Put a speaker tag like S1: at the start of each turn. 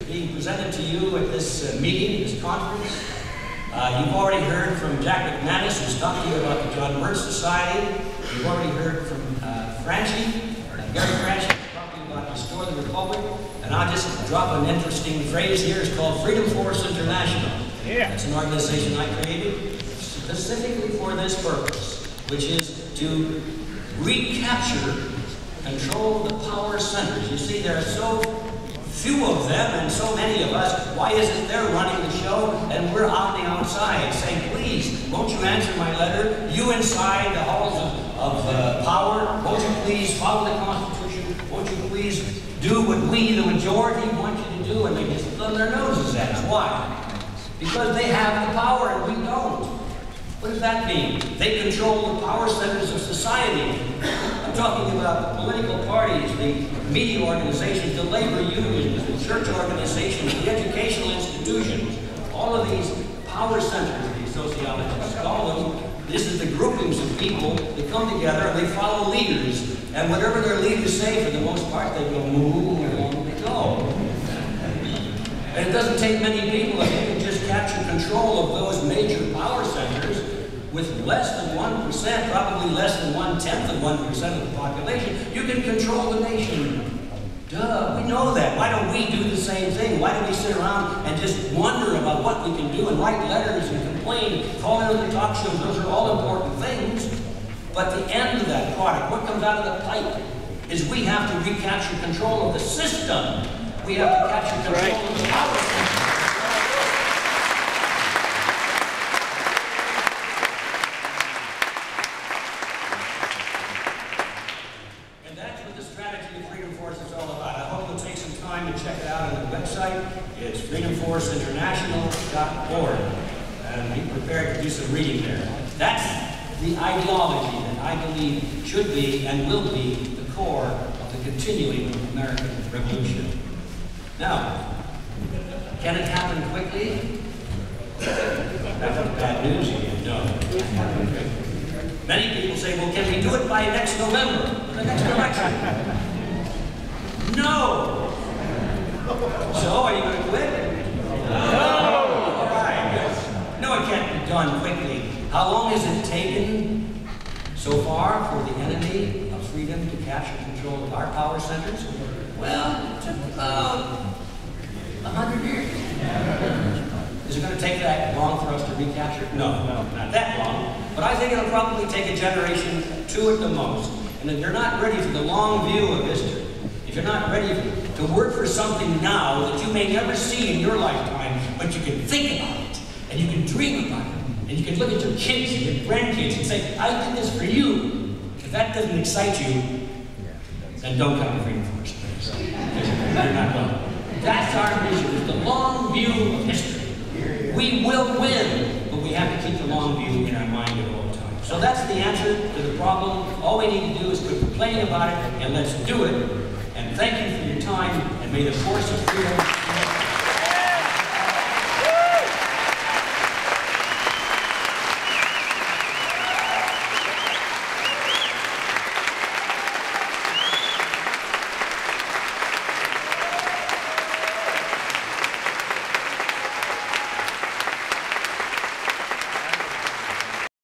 S1: being presented to you at this meeting, this conference. You've already heard from Jack McManus, who's talked to you about the John Birch Society. You've already heard from Gary Franchi, talking about Restore the Republic. And I'll just drop an interesting phrase here. It's called Freedom Force International. Yeah. It's an organization I created specifically for this purpose, which is to recapture control of the power centers. You see, there are so few of them and so many of us. Why is it they're running the show and we're on the outside saying, please, won't you answer my letter? You inside the halls of power, won't you please follow the Constitution? Won't you please do what we, the majority, want you to do? And they just thumb their noses at us. Why? Because they have the power and we don't. What does that mean? They control the power centers of society. I'm talking about the political parties, the media organizations, the labor unions, the church organizations, the educational institutions. All of these power centers, these sociologists call them. This is the groupings of people that come together and they follow leaders. And whatever their leaders say, for the most part, they go, move along they go. And it doesn't take many people if you can just capture control of those major power centers with less than 1%, probably less than 1/10 of 1% of the population, you can control the nation. Duh, we know that. Why don't we do the same thing? Why don't we sit around and just wonder about what we can do and write letters and complain, call into the talk shows? Those are all important things. But the end of that product, what comes out of the pipe, is we have to recapture control of the system. We have to capture control of the power system. And that's what the strategy of Freedom Force is all about. I hope you'll take some time to check it out on the website. It's freedomforceinternational.org. And be prepared to do some reading there. That's the ideology that I believe should be and will be the core of the continuing American Revolution. Now, can it happen quickly? That's bad news again. No. Many people say, well, can we do it by next November, the next election? No. So, are you going to quit? No. All right. No, it can't be done quickly. How long has it taken so far for the enemy of freedom to capture control of our power centers? Well, it took about 100 years. Is it going to take that long for us to recapture? No, not that long. But I think it'll probably take a generation, 2 at the most. And if you're not ready for the long view of history, if you're not ready to work for something now that you may never see in your lifetime, but you can think about it, and you can dream about it, and you can look at your kids and your grandkids and say, I did this for you. If that doesn't excite you, then don't come to Freedom Force. You're not going. That's our vision, is the long view of history. We will win, but we have to keep the long view in our mind at all times. So that's the answer to the problem. All we need to do is quit complaining about it, and let's do it. And thank you for your time, and may the force of freedom